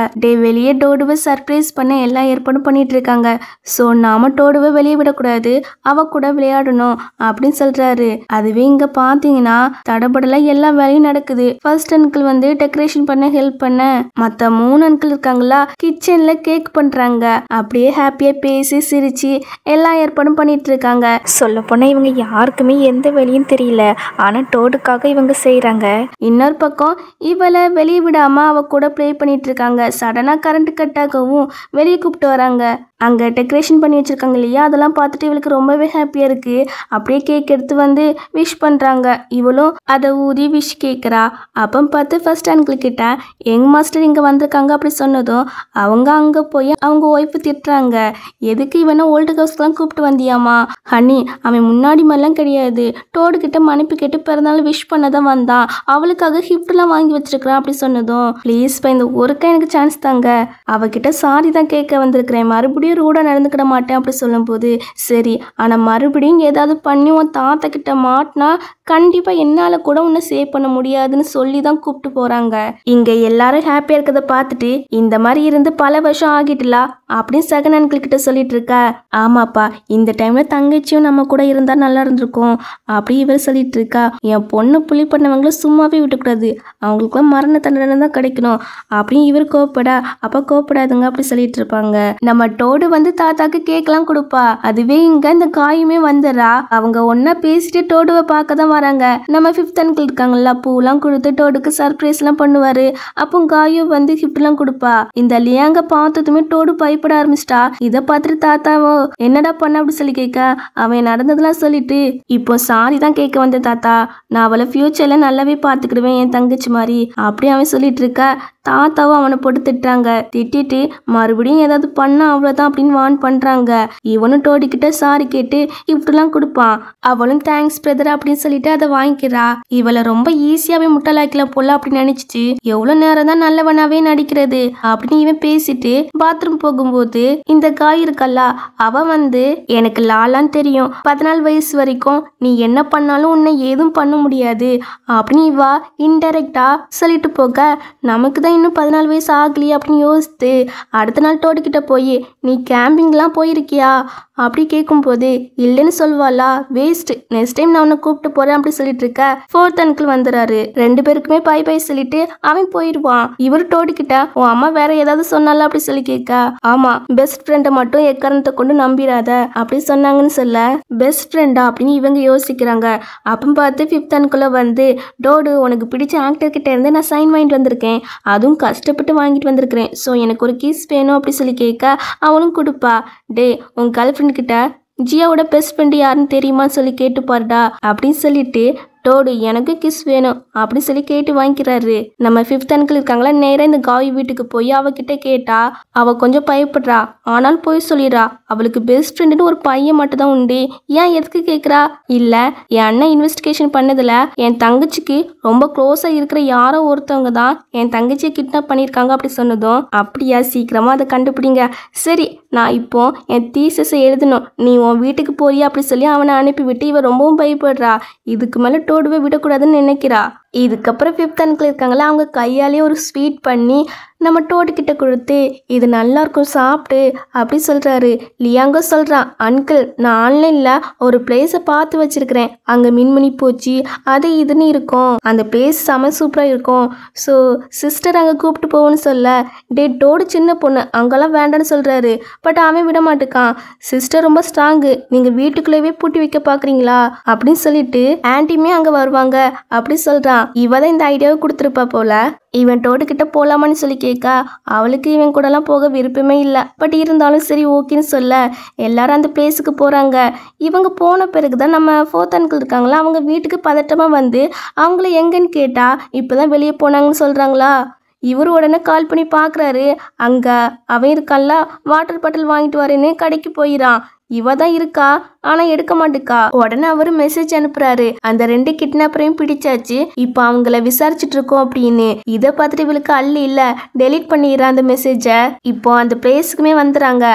வெளியே டோடுவை சர்ப்ரைஸ் பண்ண எல்லா ஏற்பாடும் பண்ணிட்டு இருக்காங்க, ஸோ நாம டோடுவை வெளியே விடக்கூடாது, அவ கூட விளையாடணும் அப்படின்னு சொல்றாரு. அதுவே இங்க பாத்தீங்கன்னா தடபடலாம் எல்லா வேலையும் நடக்குது. ஃபர்ஸ்ட் அங்கிள் வந்து டெக்கரேஷன் பண்ண ஹெல்ப் பண்ண, மற்ற 3 அங்கிள் இருக்காங்களா கிச்சன்ல கேக் பண்றாங்க. அப்படியே ஹாப்பியா பேசி சிரிச்சு எல்லா ஏற்பாடும் பண்ணிட்டு இருக்காங்க. சொல்ல போனா இவங்க யாருக்குமே எந்த வேலையும் தெரியல, ஆனா டோடுக்காக இவங்க செய்யறாங்க. இன்னொரு பக்கம் இவளை வெளியே விடாம அவ கூட ப்ளே பண்ணிட்டு இருக்காங்க. சடனா கரண்ட் கட் ஆகவும் வெளியே கூப்பிட்டு வராங்க. அங்கே டெக்கரேஷன் பண்ணி வச்சுருக்காங்க இல்லையா, அதெல்லாம் பார்த்துட்டு இவளுக்கு ரொம்பவே ஹாப்பியாக இருக்குது. அப்படியே கேக் எடுத்து வந்து விஷ் பண்ணுறாங்க. இவளும் அதை ஊதி விஷ் கேட்குறா. அப்போ பார்த்து ஃபர்ஸ்ட் அங்கிள் கிட்ட எங் மாஸ்டர் இங்கே வந்திருக்காங்க அப்படி சொன்னதும் அவங்க அங்கே போய் அவங்க ஒய்ஃபு திட்டுறாங்க. எதுக்கு இவனை ஓல்டு ஹவுஸ்க்கெலாம் கூப்பிட்டு வந்தியாமா, ஹனி அவன் முன்னாடி மாதிரிலாம் கிடையாது, டோடு கிட்ட மன்னிப்பு கேட்டு பிறந்தாலும் விஷ் பண்ண தான் வந்தான், அவளுக்காக கிஃப்ட்லாம் வாங்கி வச்சிருக்கிறான் அப்படி சொன்னதும், ப்ளீஸ் இந்த ஒருக்கா எனக்கு சான்ஸ் தாங்க, அவகிட்ட சாரி தான் கேட்க வந்திருக்கிறேன், மறுபடியும் ரூடா நடந்துக்கிட மாட்டேன் அப்படி சொல்லும் போது, சரி ஆனா மறுபடியும் ஏதாவது பண்ணி உன் தாத்தா கிட்ட மாட்டினா கண்டிப்பா என்னால கூட உன்னை சேவ் பண்ண முடியாதுன்னு சொல்லி தான் கூப்பிட்டு போறாங்க. இங்க எல்லாரும் ஹாப்பியா இருக்கிறத பார்த்துட்டு, இந்த மாதிரி இருந்து பல வருஷம் ஆகிட்டுலா அப்படின்னு செகண்ட் அங்கிள் கிட்ட சொல்லிட்டு இருக்க. ஆமாப்பா, இந்த டைம்ல தங்கச்சியும் நம்ம கூட இருந்தா நல்லா இருந்திருக்கும் அப்படி இவர் சொல்லிட்டு இருக்கா. என் பொண்ணு புலி பண்ணவங்களும் சும்மாவே விட்டுக்கூடாது, அவங்களுக்குலாம் மரண தண்டனை தான் கிடைக்கணும் அப்படின்னு இவர் கோப்படா. அப்ப கோப்படாதுங்க அப்படி சொல்லிட்டு இருப்பாங்க. நம்ம டோடு வந்து தாத்தாக்கு கேக்லாம் கொடுப்பா. அதுவே இங்க இந்த காயுமே வந்துடுறா. அவங்க ஒன்னா பேசிட்டு டோடுவை பார்க்க தான் வராங்க. நம்ம 5th அங்கிள் இருக்காங்கல்ல, பூலாம் கொடுத்து டோடுக்கு சர்ப்ரைஸ் எல்லாம் பண்ணுவாரு. அப்போ காயும் வந்து கிஃப்ட் எல்லாம் கொடுப்பா. இந்த லியாங்க பார்த்ததுமே டோடு பயப்பட ஆரம்பிச்சிட்டா. இதை பார்த்துட்டு தாத்தாவோ என்னடா பண்ண அப்படி சொல்லி கேட்க, அவன் நடந்ததெல்லாம் சொல்லிட்டு, இப்போ சாரி தான் கேட்க வந்த தாத்தா, நான் அவளை ஃபியூச்சர்ல நல்லாவே பார்த்துக்கிடுவேன் என் தங்கச்சி மாதிரி அப்படி அவன் சொல்லிட்டு இருக்க. தாத்தாவும் அவனை போட்டு திட்டுறாங்க. திட்டிட்டு மறுபடியும் ஏதாவது பண்ண அவ்வளவுதான் அப்படின்னு வான் பண்றாங்க. இவனும் டோடிக்கிட்ட சாரி கேட்டு கிஃப்ட்லாம் கொடுப்பான். அவளும் தேங்க்ஸ் பிரதர் அப்படின்னு சொல்லிட்டு அதை வாங்கிக்கிறா. இவளை ரொம்ப ஈஸியாவே முட்டலாக்கலாம் போல அப்படின்னு நினைச்சிட்டு, எவ்வளவு நேரம் தான் நல்லவனாவே நடிக்கிறது அப்படின்னு இவன் பேசிட்டு பாத்ரூம் போகும்போது இந்த காய் இருக்கல்ல, அவ வந்து எனக்கு லாலான்னு தெரியும், 14 வயசு வரைக்கும் நீ என்ன பண்ணாலும் உன்னை ஏதும் பண்ண முடியாது அப்படின்னு இவா இன்டைரக்டா சொல்லிட்டு போக, நமக்கு தான் இன்னும் 14 வயசு ஆகலையே அப்படின்னு யோசித்து அடுத்த நாள் டோடுக்கிட்ட போய் நீ கேம்பிங்லாம் போயிருக்கியா அப்படி கேட்கும்போது இல்லைன்னு சொல்வாளா, வேஸ்ட், நெக்ஸ்ட் டைம் நான் உன்னை கூப்பிட்டு போறேன் அப்படி சொல்லிட்டு இருக்க. 4th uncle வந்துறாரு. 2 பேருக்குமே பாய் பாய் சொல்லிட்டு அவன் போயிடுவான். இவர் டோடிக்கிட்ட உன் அம்மா வேற ஏதாவது சொன்னால அப்படி சொல்லி கேட்க, ஆமா பெஸ்ட் ஃப்ரெண்டை மட்டும் எக்காரணத்தை கொண்டு நம்பிராத அப்படி சொன்னாங்கன்னு சொல்ல, பெஸ்ட் ஃப்ரெண்டா அப்படின்னு இவங்க யோசிக்கிறாங்க. அப்போ பார்த்து 5th அங்கிள் வந்து, டோடு உனக்கு பிடிச்ச ஆக்டர் கிட்ட இருந்து நான் சைன் வாங்கிட்டு வந்திருக்கேன், அதுவும் கஷ்டப்பட்டு வாங்கிட்டு வந்திருக்கிறேன், ஸோ எனக்கு ஒரு கிஸ் வேணும் அப்படி சொல்லி கேட்க அவனும் கொடுப்பா. டே உன் கேர்ள் ஃப்ரெண்ட் கிட்ட ஜியாவோட பெஸ்ட் ஃப்ரெண்டு யாருன்னு தெரியுமான்னு சொல்லி கேட்டுப்பாருடா அப்படின்னு சொல்லிட்டு டோடு எனக்கு கிஸ் வேணும் அப்படின்னு சொல்லி கேட்டு வாங்கிக்கிறாரு. நம்ம 5th அங்கிள் இருக்காங்களா, நேரா இந்த காவி வீட்டுக்கு போய் அவகிட்ட கேட்டா அவ கொஞ்சம் பயப்படுறா. ஆனால் போய் சொல்லிடுறா அவளுக்கு பெஸ்ட் ஃப்ரெண்டுன்னு ஒரு பையன் மட்டும் தான் உண்டு. ஏன் எதுக்கு கேட்குறா? இல்ல என் அண்ணன் இன்வெஸ்டிகேஷன் பண்ணதுல என் தங்கச்சிக்கு ரொம்ப க்ளோஸா இருக்கிற யாரோ ஒருத்தவங்க தான் என் தங்கச்சியை கிட்னாப் பண்ணியிருக்காங்க அப்படி சொன்னதும், அப்படியா சீக்கிரமா அதை கண்டுபிடிங்க. சரி நான் இப்போ என் தீசஸை எழுதணும், நீ உன் வீட்டுக்கு போறியா அப்படி சொல்லி அவனை அனுப்பிவிட்டு இவ ரொம்பவும் பயப்படுறா. இதுக்கு மேலே டோடுவை விடக்கூடாதுன்னு நினைக்கிறா. இதுக்கப்புறம் 5th அங்கிள் இருக்காங்களா, அவங்க கையாலே ஒரு ஸ்வீட் பண்ணி நம்ம டோடு கிட்ட கொடுத்து இது நல்லா இருக்கும் சாப்பிட்டு அப்படி சொல்கிறாரு. லியாங்கோ சொல்கிறான், அங்கிள் நான் ஆன்லைனில் ஒரு பிளேஸை பார்த்து வச்சுருக்கிறேன், அங்கே மின்மினி பூச்சி அது இதுன்னு இருக்கும், அந்த பிளேஸ் செம சூப்பராக இருக்கும். ஸோ சிஸ்டர் அங்கே கூப்பிட்டு போவோன்னு சொல்ல, டோடு சின்ன பொண்ணு அங்கெல்லாம் வேண்டான்னு சொல்கிறாரு. பட் அவன் விட மாட்டேக்கான். சிஸ்டர் ரொம்ப ஸ்ட்ராங்கு, நீங்கள் வீட்டுக்குள்ளேயே பூட்டி வைக்க பார்க்குறீங்களா அப்படின்னு சொல்லிட்டு ஆன்ட்டியுமே அங்கே வருவாங்க அப்படி சொல்கிறான். இவ தான் இந்த ஐடியாவை கொடுத்துருப்பா போல. இவன் டோடு கிட்ட போலாமான்னு சொல்லி கேட்க அவளுக்கு இவன் கூடலாம் போக விருப்பமே இல்லை. பட் இருந்தாலும் சரி ஓகேன்னு சொல்ல எல்லாரும் அந்த பிளேஸுக்கு போகிறாங்க. இவங்க போன பிறகு தான் நம்ம 4th அங்கிள் இருக்காங்களா, அவங்க வீட்டுக்கு பதட்டமாக வந்து அவங்கள எங்கன்னு கேட்டா இப்போ தான் வெளியே போனாங்கன்னு சொல்கிறாங்களா. இவர் உடனே கால் பண்ணி பார்க்குறாரு. அங்கே அவன் இருக்கான்ல, வாட்டர் பாட்டில் வாங்கிட்டு வரேன்னு கடைக்கு போயிடான். இவ தான் இருக்கா ஆனால் எடுக்க மாட்டுக்கா. உடனே அவர் மெசேஜ் அனுப்புறாரு, அந்த 2 கிட்னாப்பரையும் பிடிச்சாச்சு, இப்போ அவங்கள விசாரிச்சுட்டு இருக்கோம் அப்படின்னு. இதை பார்த்துட்டு இவளுக்கு அள்ளி இல்லை, டெலீட் பண்ணிடுற அந்த மெசேஜை. இப்போ அந்த பிளேஸுக்குமே வந்துடுறாங்க.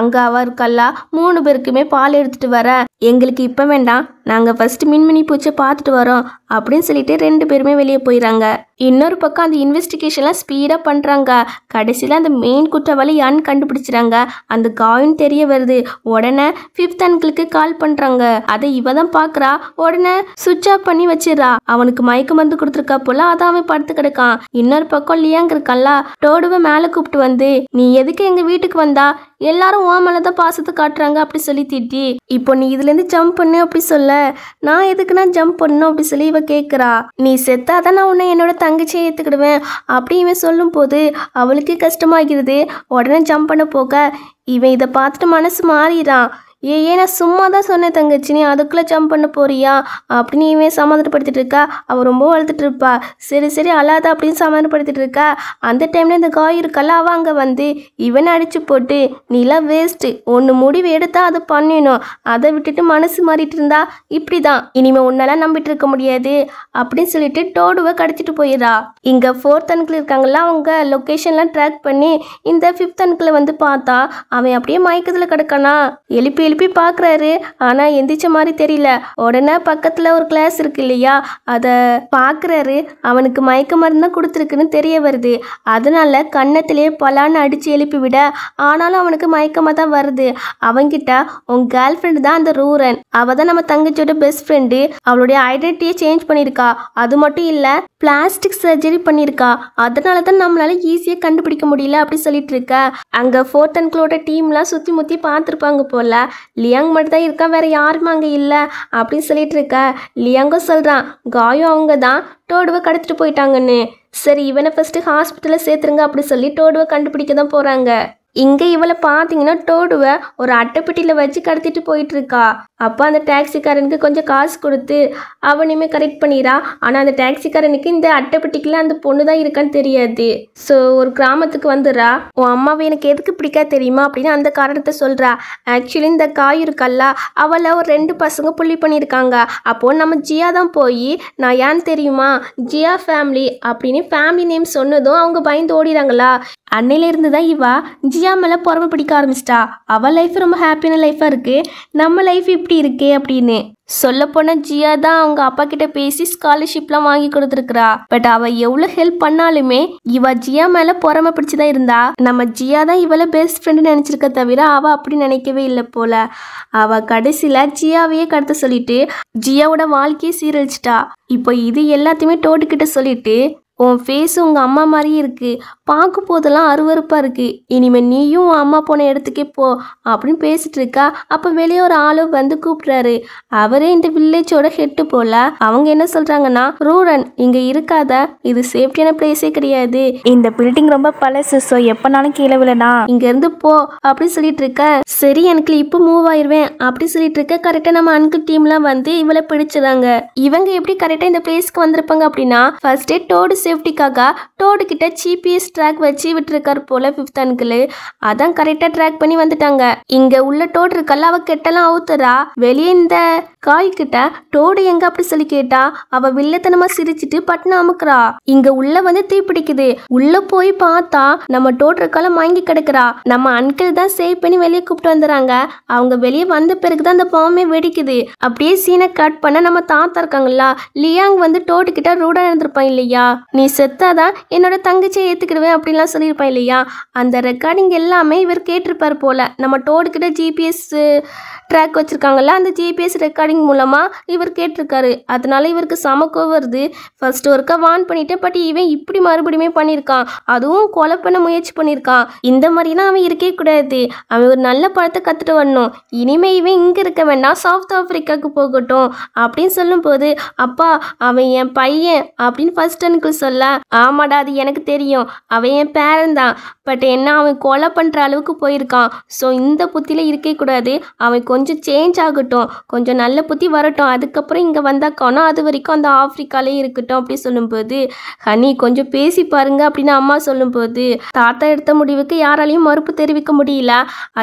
அங்கே அவ இருக்கல்லா 3 பேருக்குமே பால் எடுத்துட்டு வர, எங்களுக்கு இப்போ வேண்டாம், நாங்கள் ஃபர்ஸ்ட் மின்மினி பூச்சை பார்த்துட்டு வரோம் அப்படின்னு சொல்லிட்டு 2 பேருமே வெளியே போயிடறாங்க. இன்னொரு பக்கம் அந்த இன்வெஸ்டிகேஷன்லாம் ஸ்பீடாக பண்ணுறாங்க. கடைசியில் அந்த மெயின் குற்றவாளி யான்னு கண்டுபிடிச்சிறாங்க. அந்த காயின் தெரிய வருது. உடனே 5th அங்கிளுக்கு கால் பண்ணுறாங்க. அதை இவ தான் பார்க்குறா. உடனே சுவிட்ச் ஆஃப் பண்ணி வச்சிடறா. அவனுக்கு மயக்க மருந்து கொடுத்துருக்கா போல, அதான் அவன் படுத்து கிடக்கான். இன்னொரு பக்கம் லியாங் இருக்கல்ல, டோடுவை மேலே கூப்பிட்டு வந்து நீ எதுக்கு எங்கள் வீட்டுக்கு வந்தா, எல்லாரும் ஓ மேலே தான் பாசத்தை காட்டுறாங்க அப்படி சொல்லி திட்டி, இப்போ நீ இதுலேருந்து ஜம்ப் பண்ணு அப்படி சொல்ல, நான் எதுக்குன்னா ஜம்ப் பண்ணணும் அப்படி சொல்லி இவ கேட்குறா. நீ செத்தாதான் நான் உன்னை என்னோட தங்கச்சியை ஏற்றுக்கிடுவேன் அப்படி இவன் சொல்லும் போது அவளுக்கு கஷ்டமாகிறது. உடனே ஜம்ப் பண்ண போக இவன் இதை பார்த்துட்டு மனசு மாறிடான். ஏன் நான் சும்மா தான் சொன்னேன் தங்கச்சி, நீ அதுக்குள்ளே ஜம்ப் பண்ண போறியா அப்படின்னு இவன் சமாதானப்படுத்திட்டு இருக்கா. அவள் ரொம்ப வளர்த்துட்டு இருப்பா. சரி சரி அழாத அப்படின்னு சமாதானப்படுத்திட்டு இருக்கா. அந்த டைமில் இந்த காய் இருக்கல்ல, அவள் அங்கே வந்து இவனை அடித்து போட்டு நீலாம் வேஸ்ட்டு, ஒன்று முடிவு எடுத்தா அதை பண்ணிடணும், அதை விட்டுட்டு மனசு மாறிட்டு இருந்தா இப்படி தான், இனிமேல் உன்னெல்லாம் நம்பிட்டு இருக்க முடியாது அப்படின்னு சொல்லிட்டு டோடுவை கடத்திட்டு போயிடா. இங்கே 4th அங்கிள் இருக்காங்களா, அவங்க லொக்கேஷன்லாம் ட்ராக் பண்ணி இந்த 5th அங்கிளை வந்து பார்த்தா அவன் அப்படியே மயக்கத்தில் கிடக்கானா. எழுப்பி பார்க்குறாரு, ஆனால் எந்திரிச்ச மாதிரி தெரியல. உடனே பக்கத்தில் ஒரு கிளாஸ் இருக்கு இல்லையா, அதை பார்க்குறாரு. அவனுக்கு மயக்க மருந்து தான் கொடுத்துருக்குன்னு தெரிய வருது. அதனால கன்னத்திலே பலான்னு அடித்து எழுப்பி விட, ஆனாலும் அவனுக்கு மயக்கமாக தான் வருது. அவன்கிட்ட உன் கேர்ள் ஃப்ரெண்டு தான் அந்த ரூரன், அவள் தான் நம்ம தங்கச்சியோட பெஸ்ட் ஃப்ரெண்டு, அவளுடைய ஐடென்டிட்டியை சேஞ்ச் பண்ணியிருக்கா. அது மட்டும் இல்லை பிளாஸ்டிக் சர்ஜரி பண்ணியிருக்கா, அதனால தான் நம்மளால ஈஸியாக கண்டுபிடிக்க முடியல அப்படி சொல்லிட்டு இருக்க. அங்கே 4th அங்கிளோட டீம்லாம் சுற்றி முற்றி பார்த்துருப்பாங்க போல. லியாங் மட்டும் தான் இருக்கா, வேற யாருமே அங்கே இல்லை அப்படின்னு சொல்லிட்டு இருக்க. லியாங்கோ சொல்கிறான், காயும் அவங்க தான் டோடுவை கடத்திட்டு போயிட்டாங்கன்னு. சரி இவனை ஃபஸ்ட்டு ஹாஸ்பிட்டலில் சேர்த்துருங்க அப்படி சொல்லி டோடுவை கண்டுபிடிக்க தான் போகிறாங்க. இங்கே இவளை பார்த்தீங்கன்னா டோடுவை ஒரு அட்டைப்பெட்டியில் வச்சு கடத்திட்டு போயிட்டு இருக்கா. அப்போ அந்த டாக்ஸிக்காரனுக்கு கொஞ்சம் காசு கொடுத்து அவனையுமே கரெக்ட் பண்ணிடா. ஆனால் அந்த டாக்ஸிக்காரனுக்கு இந்த அட்டைப்பெட்டிக்குள்ள அந்த பொண்ணு தான் இருக்கான்னு தெரியாது. ஸோ ஒரு கிராமத்துக்கு வந்துடுறா. உன் அம்மாவை எனக்கு எதுக்கு பிடிக்காது தெரியுமா அப்படின்னு அந்த காரணத்தை சொல்கிறா. ஆக்சுவலி இந்த காய் இருக்கல்ல, அவளை ஒரு 2 பசங்க புள்ளி பண்ணியிருக்காங்க. அப்போது நம்ம ஜியா தான் போய் நான் ஏன்னு தெரியுமா ஜியா ஃபேமிலி அப்படின்னு ஃபேமிலி நேம் சொன்னதும் அவங்க பயந்து ஓடிறாங்களா. அன்னையிலேருந்து தான் இவா ஜியா மேலே பொறாமை பிடிக்க ஆரம்பிச்சிட்டா. அவள் லைஃப் ரொம்ப ஹாப்பியான லைஃபாக இருக்குது, நம்ம லைஃப் இப்படி இருக்கே அப்படின்னு. சொல்லப்போனால் ஜியா தான் அவங்க அப்பா கிட்ட பேசி ஸ்காலர்ஷிப்லாம் வாங்கி கொடுத்துருக்குறா. பட் அவள் எவ்வளோ ஹெல்ப் பண்ணாலுமே இவ ஜியா மேலே பொறாமை பிடிச்சி தான் இருந்தா. நம்ம ஜியா தான் இவளை பெஸ்ட் ஃப்ரெண்டு நினச்சிருக்க தவிர அவள் அப்படி நினைக்கவே இல்லை போல. அவள் கடைசியில் ஜியாவையே கடத்த சொல்லிட்டு ஜியாவோட வாழ்க்கையை சீரழிச்சிட்டா. இப்போ இது எல்லாத்தையுமே டோடுக்கிட்ட சொல்லிட்டு உன் ஃபேஸ் உங்கள் அம்மா மாதிரியே இருக்கு, பார்க்கும் போதெல்லாம் அருவருப்பாக இருக்கு, இனிமேல் நீயும் உன் அம்மா போன இடத்துக்கே போ அப்படின்னு பேசிட்டு இருக்கா. அப்போ வெளியே ஒரு ஆளு வந்து கூப்பிட்றாரு. அவரே இந்த வில்லேஜோட ஹெட்டு போல. அவங்க என்ன சொல்கிறாங்கன்னா, ரூரன் இங்கே இருக்காத, இது சேஃப்டியான பிளேஸே கிடையாது, இந்த பில்டிங் ரொம்ப பழசு, ஸோ எப்போனாலும் கீழே விழலாம், இங்கேருந்து போ அப்படின்னு சொல்லிட்டு இருக்க. சரி எனக்கு இப்போ மூவ் ஆயிடுவேன் அப்படி சொல்லிட்டு இருக்க. கரெக்டாக நம்ம அங்கிள் டீம்லாம் வந்து இவளை பிடிச்சிடாங்க. இவங்க எப்படி கரெக்டாக இந்த பிளேஸ்க்கு வந்திருப்பாங்க அப்படின்னா, ஃபர்ஸ்டே டோடு சேஃப்டிக்காக டோடு கிட்ட ஜிபிஎஸ் ட்ராக் வச்சு விட்டுருக்காரு போல ஃபிஃப்த் அங்கிள். அதான் கரெக்டாக ட்ராக் பண்ணி வந்துட்டாங்க. இங்கே உள்ள டோடு இருக்கல்ல, அவ கெட்டெல்லாம் அவுத்துறா. வெளியே இந்த காய் கிட்ட டோடு எங்க அப்படி சொல்லி கேட்டா, அவ வில்லத்தனமா சிரிச்சிட்டு பட்டுன்னு அமுக்குறா. இங்க உள்ள வந்து தீ பிடிக்குது. உள்ள போய் பார்த்தா நம்ம டோடு இருக்கால மயங்கி கிடக்குறா. நம்ம அங்கிள் தான் சேவ் பண்ணி வெளியே கூப்பிட்டு வந்துடுறாங்க. அவங்க வெளியே வந்த பிறகுதான் அந்த பாம்பே வெடிக்குது. அப்படியே சீனை கட் பண்ண நம்ம தாத்தா இருக்காங்களா, லியாங் வந்து டோடு கிட்ட ரூடா இருந்திருப்பான் இல்லையா, நீ செத்தாதான் என்னோட தங்கச்சியை ஏத்துக்கிடுவேன் அப்படின்லாம் சொல்லியிருப்பான் இல்லையா. அந்த ரெக்கார்டிங் எல்லாமே இவர் கேட்டிருப்பார் போல. நம்ம டோடு கிட்ட ஜிபிஎஸ் ட்ராக் வச்சிருக்காங்கல்ல, அந்த ஜிபிஎஸ் ரெக்கார்டிங் மூலமா இவர் கேட்டிருக்காரு. அதனால இவருக்கு சமக்கோ வருது. ஃபர்ஸ்ட் ஒருக்கா வான் பண்ணிட்டு, பட் இவன் இப்படி மறுபடியுமே பண்ணியிருக்கான், அதுவும் கொலை பண்ண முயற்சி பண்ணியிருக்கான். இந்த மாதிரிலாம் அவன் இருக்கே கூடாது, அவன் ஒரு நல்ல பழத்தை கற்றுட்டு வரணும். இனிமே இவன் இங்கே இருக்க வேண்டாம், சவுத் ஆப்பிரிக்காவுக்கு போகட்டும் அப்படின்னு சொல்லும் போது, அப்பா அவன் என் பையன் அப்படின்னு ஃபர்ஸ்ட் அங்கிள் சொல்ல, ஆமாடா அது எனக்கு தெரியும், அவன் என் பேரன் தான், பட் என்ன அவன் கொலை பண்ணுற அளவுக்கு போயிருக்கான். ஸோ இந்த புத்தியில் இருக்கே கூடாது, அவன் கொஞ்சம் சேஞ்ச் ஆகட்டும், கொஞ்சம் நல்ல புத்தி வரட்டும், அதுக்கப்புறம் இங்கே வந்தாக்கானோ அது வரைக்கும் அந்த ஆப்பிரிக்காலே இருக்கட்டும் அப்படி சொல்லும்போது, ஹனி கொஞ்சம் பேசி பாருங்க அப்படின்னு அம்மா சொல்லும்போது, தாத்தா எடுத்த முடிவுக்கு யாராலையும் மறுப்பு தெரிவிக்க முடியல.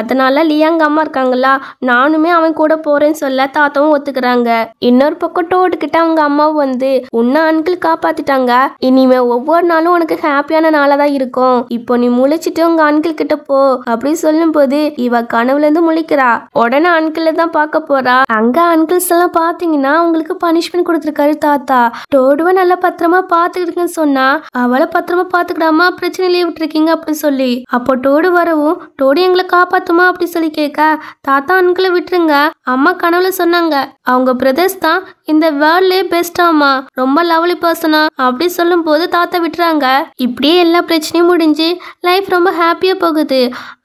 அதனால லியாங் அம்மா இருக்காங்களா, நானுமே அவன் கூட போறேன்னு சொல்ல தாத்தாவும் ஒத்துக்கிறாங்க. இன்னொரு பக்கம் டோடு கிட்ட அவங்க அம்மாவும் வந்து, உன்னை அங்கிள் காப்பாத்திட்டாங்க, இனிமே ஒவ்வொரு நாளும் உனக்கு ஹாப்பியான நாளாக தான் இருக்கும், இப்போ நீ முழிச்சிட்டு உங்க அங்கிள் கிட்ட போ அப்படின்னு சொல்லும் போது, இவ கனவுல இருந்து முழிக்கிறா. உடனே அங்கிள் தான் பார்க்க போறா. அங்க அங்கிள்ஸ் எல்லாம் பாத்தீங்கன்னா உங்களுக்கு பனிஷ்மெண்ட் கொடுத்துருக்காரு தாத்தா. டோடுவை நல்லா பத்திரமா பாத்துக்கிட்டுன்னு சொன்னா, அவளை பத்திரமா பாத்துக்கிடாமா பிரச்சனையிலேயே விட்டுருக்கீங்க அப்படி சொல்லி. அப்போ டோடு வரவும், டோடு எங்களை காப்பாத்துமா அப்படி சொல்லி கேட்க, தாத்தா அங்கிளை விட்டுருங்க, அம்மா கனவுல சொன்னாங்க அவங்க பிரதர்ஸ் தான் இந்த வேர்ல்ட்லயே பெஸ்டாமா, ரொம்ப லவ்லி பர்சனா அப்படி சொல்லும் போது தாத்தா விட்டுறாங்க. இப்படியே எல்லா பிரச்சனையும் முடிஞ்சு லைஃப் ரொம்ப ஹாப்பியா போகுது.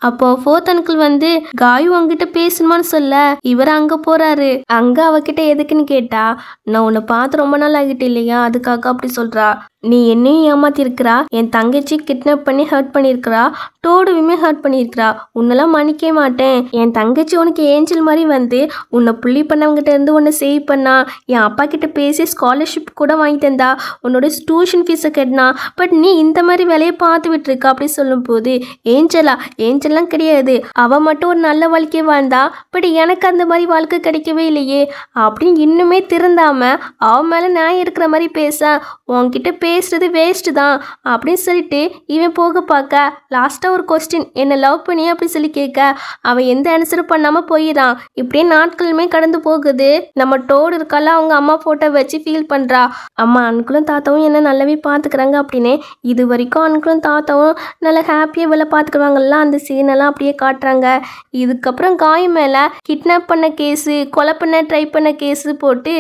அப்போ ஃபோர்த் அங்கிள் வந்து, காயு உங்ககிட்ட பேசணுமான்னு சொல்ல இவர் அங்க போறாரு. அங்க அவகிட்ட எதுக்குன்னு கேட்டா, நான் உன்னை பார்த்து ரொம்ப நாள் ஆகிட்டு இல்லையா, அதுக்காக அப்படி சொல்றா. நீ என்னையும் ஏமாத்தி இருக்கிறா, என் தங்கச்சி கிட்னாப் பண்ணி ஹர்ட் பண்ணியிருக்கிறா, டோடுவுமே ஹர்ட் பண்ணியிருக்கிறா, உன்னெல்லாம் மன்னிக்க மாட்டேன். என் தங்கச்சி உனக்கு ஏஞ்சல் மாதிரி வந்து உன்னை புள்ளி பண்ணவங்கிட்ட இருந்து உன்னை சேவ் பண்ணா, என் அப்பா கிட்ட பேசி ஸ்காலர்ஷிப் கூட வாங்கி தந்தா, உன்னோட டியூஷன் ஃபீஸை கட்டினா, பட் நீ இந்த மாதிரி வேலையை பார்த்து விட்டுருக்கா அப்படி சொல்லும் போது, ஏஞ்சல்லாம் கிடையாது, அவ மட்டும் ஒரு நல்ல வாழ்க்கையை வாழ்ந்தா, பட் எனக்கு அந்த மாதிரி வாழ்க்கை கிடைக்கவே இல்லையே அப்படின்னு இன்னுமே திருந்தாம அவன் மேல நான் இருக்கிற மாதிரி பேச, உன்கிட்ட பேசுறது வேஸ்ட் தான் அப்படின்னு சொல்லிட்டு இவன் போக பார்க்க, லாஸ்டா ஒரு கொஸ்டின், என்ன லவ் பண்ணி அப்படி சொல்லி கேட்க, அவன் எந்த ஆன்சரும் பண்ணாம போயிடான். இப்படியே நாட்களுமே கடந்து போகுது. நம்ம டோடு இருக்கால, அவங்க அம்மா போட்டோ வச்சு ஃபீல் பண்றா. அம்மா அன்களும் தாத்தாவும் என்ன நல்லாவே பாத்துக்கிறாங்க அப்படின்னு. இது வரைக்கும் அன்களும் தாத்தாவும் நல்லா ஹாப்பியா வேலை பாத்துக்குவாங்கல்ல, அந்த சீன் எல்லாம் அப்படியே காட்டுறாங்க. இதுக்கப்புறம் காய் மேல கிட்னாப் பண்ண கேஸு, கொலை பண்ண ட்ரை பண்ண கேஸு போட்டு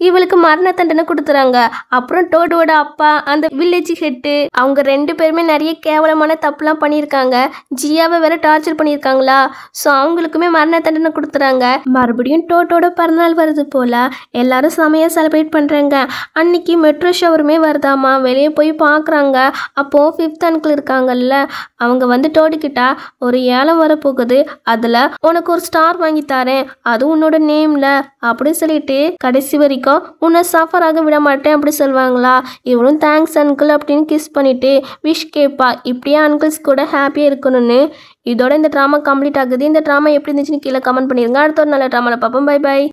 இவளுக்கு மரண தண்டனை கொடுத்துறாங்க. அப்புறம் டோடோட அப்பா, அந்த வில்லேஜ் ஹெட்டு, அவங்க 2 பேருமே நிறைய கேவலமான தப்புலாம் பண்ணியிருக்காங்க. ஜியாவை வேற டார்ச்சர் பண்ணியிருக்காங்களா, ஸோ அவங்களுக்குமே மரண தண்டனை கொடுத்துறாங்க. மறுபடியும் டோட்டோட பிறந்தநாள் வருது போல, எல்லாரும் செமையா செலிப்ரேட் பண்றாங்க. அன்னைக்கு மெட்ரோ ஷவருமே வருதாமா, வெளியே போய் பார்க்குறாங்க. அப்போ ஃபிஃப்த் அங்கிள் இருக்காங்கல்ல, அவங்க வந்து டோடிக்கிட்டா, ஒரு ஏலம் வரப்போகுது, அதில் உனக்கு ஒரு ஸ்டார் வாங்கி தரேன், அது உன்னோட நேம்ல அப்படின்னு சொல்லிட்டு கடைசி வரைக்கும் உன்னை சஃபர் ஆக விட மாட்டேன் அப்படி சொல்லுவாங்களா. இவனும் தேங்க்ஸ் அங்கிள் அப்படின்னு கிஸ் பண்ணிட்டு விஷ் கேட்பா, இப்படியே அங்கிள்ஸ் கூட ஹாப்பியாக இருக்கணும்னு. இதோட இந்த ட்ராமா கம்ப்ளீட் ஆகுது. இந்த ட்ராமா எப்படி இருந்துச்சுன்னு கீழே கமெண்ட் பண்ணிருங்க. அடுத்த ஒரு நல்ல ட்ராமாவில் பார்ப்போம். Bye by.